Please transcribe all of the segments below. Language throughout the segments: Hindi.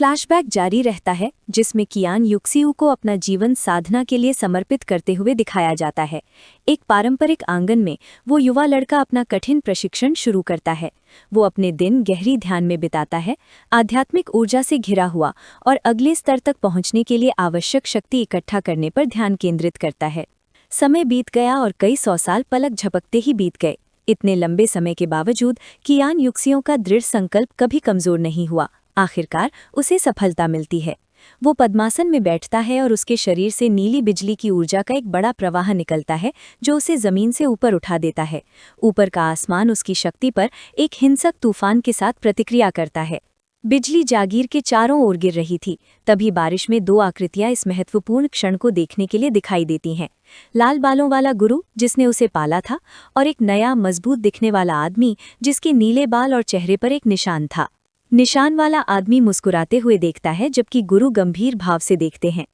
फ्लैशबैक जारी रहता है जिसमें कियान युक्सिऊ को अपना जीवन साधना के लिए समर्पित करते हुए दिखाया जाता है। एक पारंपरिक आंगन में वो युवा लड़का अपना कठिन प्रशिक्षण शुरू करता है। वो अपने दिन गहरी ध्यान में बिताता है, आध्यात्मिक ऊर्जा से घिरा हुआ, और अगले स्तर तक पहुंचने के लिए आवश्यक शक्ति इकट्ठा करने पर ध्यान केंद्रित करता है। समय बीत गया और कई 100 साल पलक झपकते ही बीत गए। इतने लंबे समय के बावजूद कियान युक्सियों का दृढ़ संकल्प कभी कमजोर नहीं हुआ। आखिरकार उसे सफलता मिलती है। वो पद्मासन में बैठता है और उसके शरीर से नीली बिजली की ऊर्जा का एक बड़ा प्रवाह निकलता है जो उसे जमीन से ऊपर उठा देता है। ऊपर का आसमान उसकी शक्ति पर एक हिंसक तूफान के साथ प्रतिक्रिया करता है। बिजली जागीर के चारों ओर गिर रही थी। तभी बारिश में दो आकृतियां इस महत्वपूर्ण क्षण को देखने के लिए दिखाई देती हैं। लाल बालों वाला गुरु जिसने उसे पाला था, और एक नया मजबूत दिखने वाला आदमी जिसके नीले बाल और चेहरे पर एक निशान था। निशान वाला आदमी मुस्कुराते हुए देखता है जबकि गुरु गंभीर भाव से देखते हैं।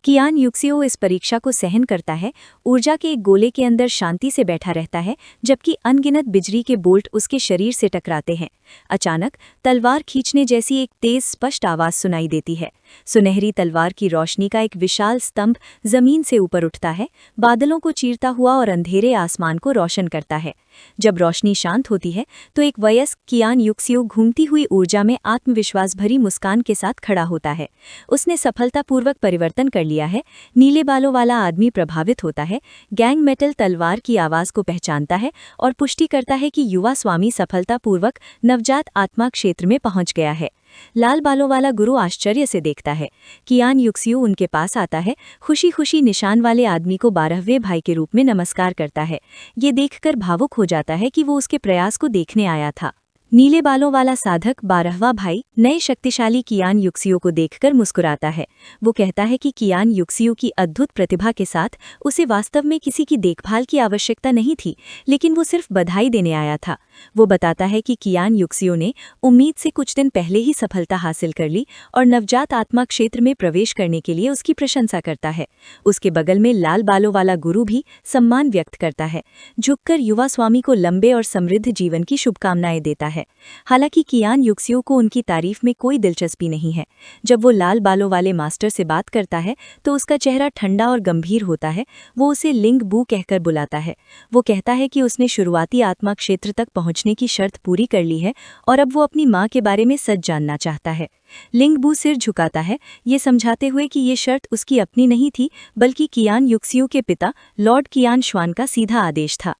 कियान युक्सिओ इस परीक्षा को सहन करता है, ऊर्जा के एक गोले के अंदर शांति से बैठा रहता है जबकि अनगिनत बिजली के बोल्ट उसके शरीर से टकराते हैं। अचानक तलवार खींचने जैसी एक तेज स्पष्ट आवाज सुनाई देती है। सुनहरी तलवार की रोशनी का एक विशाल स्तंभ जमीन से ऊपर उठता है, बादलों को चीरता हुआ और अंधेरे आसमान को रोशन करता है। जब रोशनी शांत होती है तो एक वयस्क कियान युक्सिओ घूमती हुई ऊर्जा में आत्मविश्वास भरी मुस्कान के साथ खड़ा होता है। उसने सफलतापूर्वक परिवर्तन कर लिया है। नीले बालों वाला आदमी प्रभावित होता है, गैंग मेटल तलवार की आवाज को पहचानता है और पुष्टि करता है कि युवा स्वामी सफलतापूर्वक नवजात आत्मा क्षेत्र में पहुंच गया है। लाल बालों वाला गुरु आश्चर्य से देखता है। कियान युक्सिओ उनके पास आता है, खुशी खुशी निशान वाले आदमी को 12वें भाई के रूप में नमस्कार करता है। ये देखकर भावुक हो जाता है कि वो उसके प्रयास को देखने आया था। नीले बालों वाला साधक 12वां भाई नए शक्तिशाली कियान युक्सिओ को देखकर मुस्कुराता है। वो कहता है कि कियान युक्सिओ की अद्भुत प्रतिभा के साथ उसे वास्तव में किसी की देखभाल की आवश्यकता नहीं थी, लेकिन वो सिर्फ बधाई देने आया था। वो बताता है कि कियान युक्सिओ ने उम्मीद से कुछ दिन पहले ही सफलता हासिल कर ली और नवजात आत्मा क्षेत्र में प्रवेश करने के लिए उसकी प्रशंसा करता है। उसके बगल में लाल बालों वाला गुरु भी सम्मान व्यक्त करता है, झुककर युवा स्वामी को लंबे और समृद्ध जीवन की शुभकामनाएं देता है। हालांकि कियान युक्सिओ को उनकी तारीफ में कोई दिलचस्पी नहीं है। जब वो लाल बालों वाले मास्टर से बात करता है तो उसका चेहरा ठंडा और गंभीर होता है। वो उसे लिंग बू कहकर बुलाता है। वो कहता है कि उसने शुरुआती आत्मा क्षेत्र तक पहुंचने की शर्त पूरी कर ली है और अब वो अपनी माँ के बारे में सच जानना चाहता है। लिंग बू सिर झुकाता है, ये समझाते हुए कि ये शर्त उसकी अपनी नहीं थी बल्कि कियान युक्सिओ के पिता लॉर्ड कियान श्वान का सीधा आदेश था।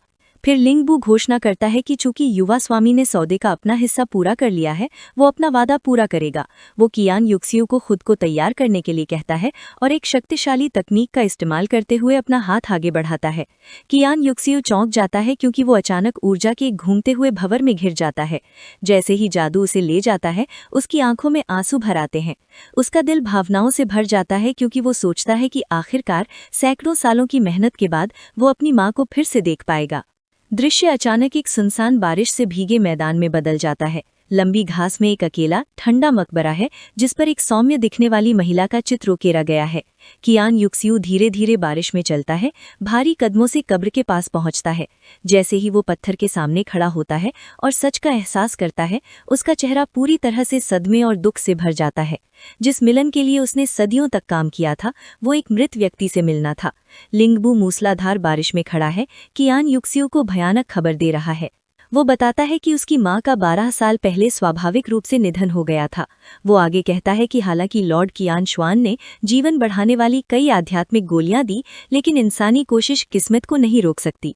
फिर लिंगबू घोषणा करता है कि चूंकि युवा स्वामी ने सौदे का अपना हिस्सा पूरा कर लिया है, वो अपना वादा पूरा करेगा। वो कियान युक्सिओ को खुद को तैयार करने के लिए कहता है और एक शक्तिशाली तकनीक का इस्तेमाल करते हुए अपना हाथ आगे बढ़ाता है। कियान युक्सिओ चौंक जाता है क्योंकि वो अचानक ऊर्जा के एक घूमते हुए भंवर में घिर जाता है। जैसे ही जादू उसे ले जाता है, उसकी आंखों में आंसू भर आते हैं। उसका दिल भावनाओं से भर जाता है क्योंकि वो सोचता है कि आखिरकार सैकड़ों सालों की मेहनत के बाद वो अपनी माँ को फिर से देख पाएगा। दृश्य अचानक एक सुनसान बारिश से भीगे मैदान में बदल जाता है। लंबी घास में एक अकेला ठंडा मकबरा है जिस पर एक सौम्य दिखने वाली महिला का चित्र उकेरा गया है। कियान युक्सिओ धीरे धीरे बारिश में चलता है, भारी कदमों से कब्र के पास पहुंचता है। जैसे ही वो पत्थर के सामने खड़ा होता है और सच का एहसास करता है, उसका चेहरा पूरी तरह से सदमे और दुख से भर जाता है। जिस मिलन के लिए उसने सदियों तक काम किया था, वो एक मृत व्यक्ति से मिलना था। लिंगबू मूसलाधार बारिश में खड़ा है, कियान युक्सिओ को भयानक खबर दे रहा है। वो बताता है कि उसकी माँ का 12 साल पहले स्वाभाविक रूप से निधन हो गया था। वो आगे कहता है कि हालांकि लॉर्ड कियान श्वान ने जीवन बढ़ाने वाली कई आध्यात्मिक गोलियां दी, लेकिन इंसानी कोशिश किस्मत को नहीं रोक सकती।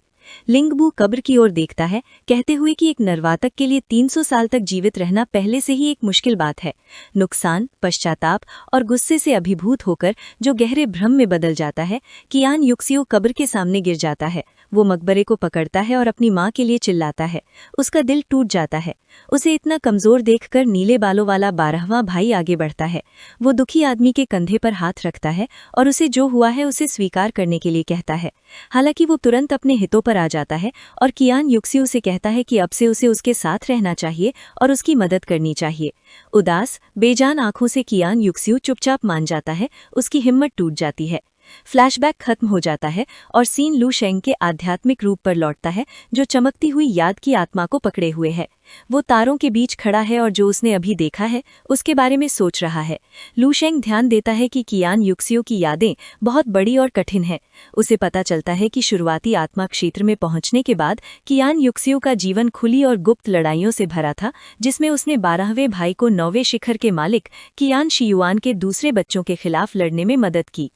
लिंगबू कब्र की ओर देखता है, कहते हुए कि एक नरवातक के लिए 300 साल तक जीवित रहना पहले से ही एक मुश्किल बात है। नुकसान, पश्चाताप और गुस्से से अभिभूत होकर जो गहरे भ्रम में बदल जाता है, कियान युक्सिओ कब्र के सामने गिर जाता है। वो मकबरे को पकड़ता है और अपनी माँ के लिए चिल्लाता है। उसका दिल टूट जाता है। उसे इतना कमजोर देखकर नीले बालों वाला 12वां भाई आगे बढ़ता है। वो दुखी आदमी के कंधे पर हाथ रखता है और उसे जो हुआ है उसे स्वीकार करने के लिए कहता है। हालांकि वो तुरंत अपने हितों पर आ जाता है और कियान युक्सिओ से कहता है कि अब से उसे उसके साथ रहना चाहिए और उसकी मदद करनी चाहिए। उदास, बेजान आंखों से कियान युक्सिओ चुपचाप मान जाता है। उसकी हिम्मत टूट जाती है। फ्लैशबैक खत्म हो जाता है और सीन लू शेंग के आध्यात्मिक रूप पर लौटता है, जो चमकती हुई याद की आत्मा को पकड़े हुए है। वो तारों के बीच खड़ा है और जो उसने अभी देखा है उसके बारे में सोच रहा है। लू शेंग ध्यान देता है कि कियान युक्सियो की यादें बहुत बड़ी और कठिन हैं। उसे पता चलता है कि शुरुआती आत्मा क्षेत्र में पहुंचने के बाद कियान युक्सियो का जीवन खुली और गुप्त लड़ाइयों से भरा था, जिसमें उसने 12वें भाई को 9वें शिखर के मालिक कियान शियुआन के दूसरे बच्चों के खिलाफ लड़ने में मदद की।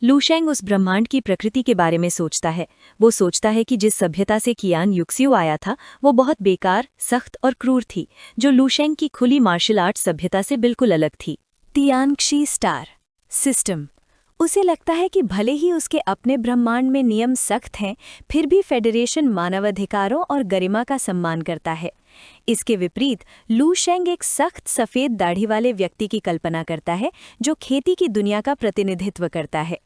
लू शेंग उस ब्रह्मांड की प्रकृति के बारे में सोचता है। वो सोचता है कि जिस सभ्यता से कियान युक्सियो आया था वो बहुत बेकार, सख्त और क्रूर थी, जो लू शेंग की खुली मार्शल आर्ट सभ्यता से बिल्कुल अलग थी। तियानक्शी स्टार सिस्टम। उसे लगता है कि भले ही उसके अपने ब्रह्मांड में नियम सख्त हैं, फिर भी फेडरेशन मानवाधिकारों और गरिमा का सम्मान करता है। इसके विपरीत लू शेंग एक सख्त सफ़ेद दाढ़ी वाले व्यक्ति की कल्पना करता है, जो खेती की दुनिया का प्रतिनिधित्व करता है।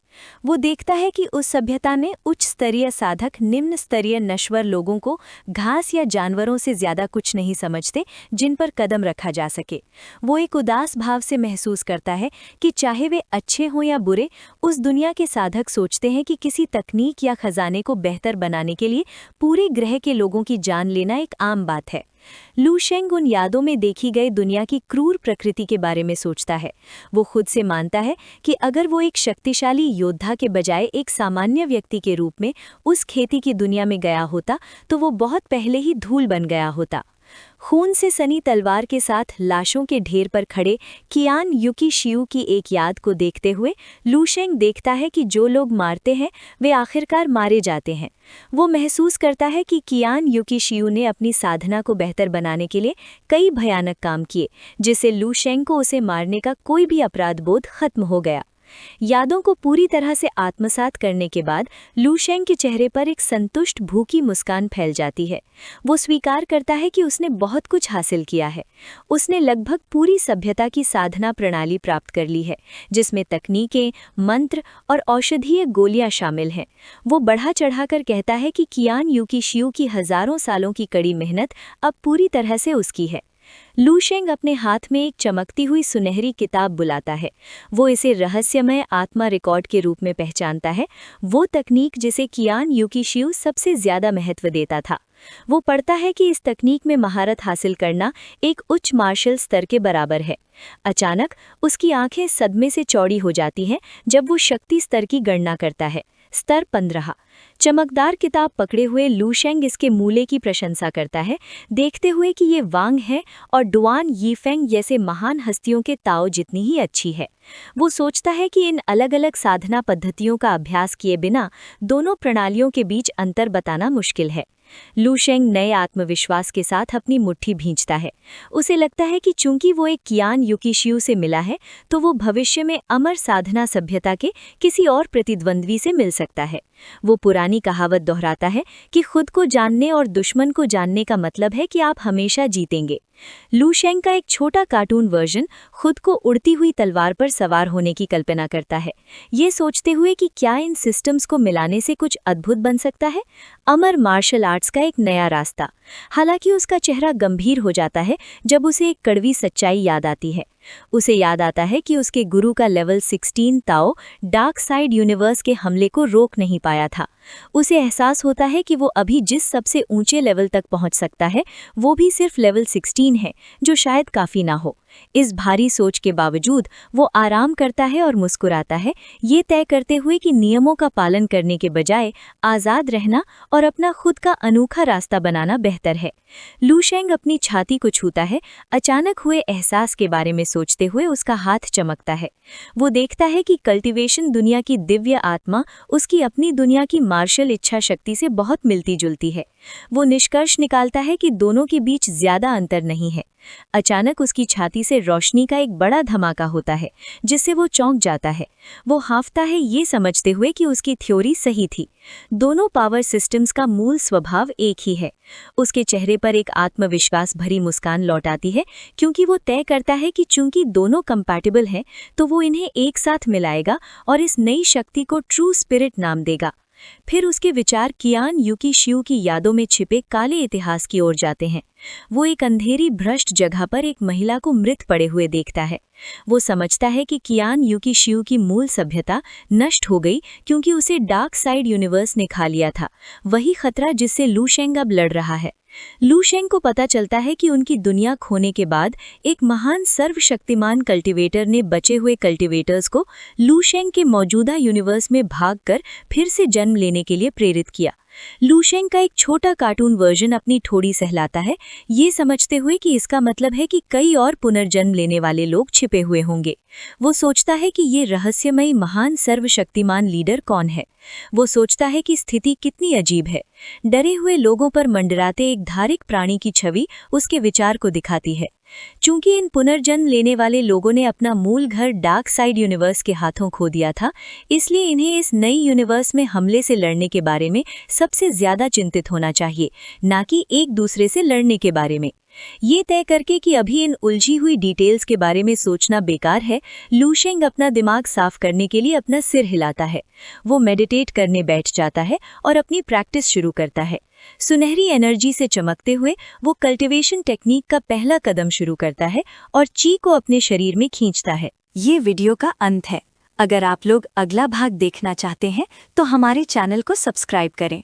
वो देखता है कि उस सभ्यता ने उच्च स्तरीय साधक निम्न स्तरीय नश्वर लोगों को घास या जानवरों से ज़्यादा कुछ नहीं समझते जिन पर कदम रखा जा सके। वो एक उदास भाव से महसूस करता है कि चाहे वे अच्छे हों या बुरे, उस दुनिया के साधक सोचते हैं कि किसी तकनीक या खजाने को बेहतर बनाने के लिए पूरे ग्रह के लोगों की जान लेना एक आम बात है। लू शेंग उन यादों में देखी गई दुनिया की क्रूर प्रकृति के बारे में सोचता है। वो खुद से मानता है कि अगर वो एक शक्तिशाली योद्धा के बजाय एक सामान्य व्यक्ति के रूप में उस खेती की दुनिया में गया होता तो वो बहुत पहले ही धूल बन गया होता। खून से सनी तलवार के साथ लाशों के ढेर पर खड़े कियान युकी शियू की एक याद को देखते हुए लू शेंग देखता है कि जो लोग मारते हैं वे आखिरकार मारे जाते हैं। वो महसूस करता है कि कियान युकी शियू ने अपनी साधना को बेहतर बनाने के लिए कई भयानक काम किए, जिससे लू शेंग को उसे मारने का कोई भी अपराध बोध खत्म हो गया। यादों को पूरी तरह से आत्मसात करने के बाद लू शेंग के चेहरे पर एक संतुष्ट भूखी मुस्कान फैल जाती है। वो स्वीकार करता है कि उसने बहुत कुछ हासिल किया है। उसने लगभग पूरी सभ्यता की साधना प्रणाली प्राप्त कर ली है, जिसमें तकनीकें, मंत्र और औषधीय गोलियां शामिल हैं। वो बढ़ा चढ़ाकर कहता है कि कियान युकी शियू की हजारों सालों की कड़ी मेहनत अब पूरी तरह से उसकी है। लू शेंग अपने हाथ में एक चमकती हुई सुनहरी किताब बुलाता है। वो इसे रहस्यमय आत्मा रिकॉर्ड के रूप में पहचानता है, वो तकनीक जिसे कियान युकी शियू सबसे ज्यादा महत्व देता था। वो पढ़ता है कि इस तकनीक में महारत हासिल करना एक उच्च मार्शल स्तर के बराबर है। अचानक उसकी आंखें सदमे से चौड़ी हो जाती हैं जब वो शक्ति स्तर की गणना करता है। स्तर 15। चमकदार किताब पकड़े हुए लू शेंग इसके मूल्य की प्रशंसा करता है, देखते हुए कि ये वांग है और डुआन यीफेंग जैसे महान हस्तियों के ताओ जितनी ही अच्छी है। वो सोचता है कि इन अलग अलग साधना पद्धतियों का अभ्यास किए बिना दोनों प्रणालियों के बीच अंतर बताना मुश्किल है। लू शेंग नए आत्मविश्वास के साथ अपनी मुट्ठी भींचता है। उसे लगता है कि चूंकि वो एक कियान युकी शियू से मिला है तो वो भविष्य में अमर साधना सभ्यता के किसी और प्रतिद्वंद्वी से मिल सकता है। वो पुरानी कहावत दोहराता है कि खुद को जानने और दुश्मन को जानने का मतलब है कि आप हमेशा जीतेंगे। लू शेंग का एक छोटा कार्टून वर्जन खुद को उड़ती हुई तलवार पर सवार होने की कल्पना करता है, ये सोचते हुए कि क्या इन सिस्टम्स को मिलाने से कुछ अद्भुत बन सकता है, अमर मार्शल आर्ट्स का एक नया रास्ता। हालांकि उसका चेहरा गंभीर हो जाता है जब उसे एक कड़वी सच्चाई याद आती है। उसे याद आता है कि उसके गुरु का लेवल 16 ताओ डार्क साइड यूनिवर्स के हमले को रोक नहीं पाया था। उसे एहसास होता है कि वो अभी जिस सबसे ऊंचे लेवल तक पहुंच सकता है वो भी सिर्फ लेवल 16 है, जो शायद काफ़ी ना हो। इस भारी सोच के बावजूद वो आराम करता है और मुस्कुराता है, ये तय करते हुए कि नियमों का पालन करने के बजाय आज़ाद रहना और अपना खुद का अनोखा रास्ता बनाना बेहतर है। लू शेंग अपनी छाती को छूता है। अचानक हुए एहसास के बारे में सोचते हुए उसका हाथ चमकता है। वो देखता है कि कल्टीवेशन दुनिया की दिव्य आत्मा उसकी अपनी दुनिया की मार्शल इच्छा शक्ति से बहुत मिलती जुलती है। वो निष्कर्ष निकालता है कि दोनों के बीच ज्यादा अंतर नहीं है। अचानक उसकी छाती से रोशनी का एक बड़ा धमाका होता है, जिससे वो चौंक जाता है। वो हांफता है, ये समझते हुए कि उसकी थ्योरी सही थी। दोनों पावर सिस्टम्स का मूल स्वभाव एक ही है। उसके चेहरे पर एक आत्मविश्वास भरी मुस्कान लौट आती है, क्योंकि वो तय करता है कि चूंकि दोनों कंपैटिबल हैं तो वो इन्हें एक साथ मिलाएगा और इस नई शक्ति को ट्रू स्पिरिट नाम देगा। फिर उसके विचार कियान युकी शियू की यादों में छिपे काले इतिहास की ओर जाते हैं। वो एक अंधेरी भ्रष्ट जगह पर एक महिला को मृत पड़े हुए देखता है। वो समझता है कि कियान युकी शियू की मूल सभ्यता नष्ट हो गई क्योंकि उसे डार्क साइड यूनिवर्स ने खा लिया था, वही खतरा जिससे लू शेंग अब लड़ रहा है। लू शेंग को पता चलता है कि उनकी दुनिया खोने के बाद एक महान सर्वशक्तिमान कल्टीवेटर ने बचे हुए कल्टीवेटर्स को लू शेंग के मौजूदा यूनिवर्स में भागकर फिर से जन्म लेने के लिए प्रेरित किया। लू शेंग का एक छोटा कार्टून वर्जन अपनी ठोड़ी सहलाता है, ये समझते हुए कि इसका मतलब है कि कई और पुनर्जन्म लेने वाले लोग छिपे हुए होंगे। वो सोचता है कि ये रहस्यमयी महान सर्वशक्तिमान लीडर कौन है। वो सोचता है कि स्थिति कितनी अजीब है। डरे हुए लोगों पर मंडराते एक धारिक प्राणी की छवि उसके विचार को दिखाती है। चूंकि इन पुनर्जन्म लेने वाले लोगों ने अपना मूल घर डार्क साइड यूनिवर्स के हाथों खो दिया था, इसलिए इन्हें इस नई यूनिवर्स में हमले से लड़ने के बारे में सबसे ज्यादा चिंतित होना चाहिए, ना कि एक दूसरे से लड़ने के बारे में। ये तय करके कि अभी इन उलझी हुई डिटेल्स के बारे में सोचना बेकार है, लू शेंग अपना दिमाग साफ करने के लिए अपना सिर हिलाता है। वो मेडिटेट करने बैठ जाता है और अपनी प्रैक्टिस शुरू करता है। सुनहरी एनर्जी से चमकते हुए वो कल्टीवेशन टेक्निक का पहला कदम शुरू करता है और ची को अपने शरीर में खींचता है। ये वीडियो का अंत है। अगर आप लोग अगला भाग देखना चाहते हैं तो हमारे चैनल को सब्सक्राइब करें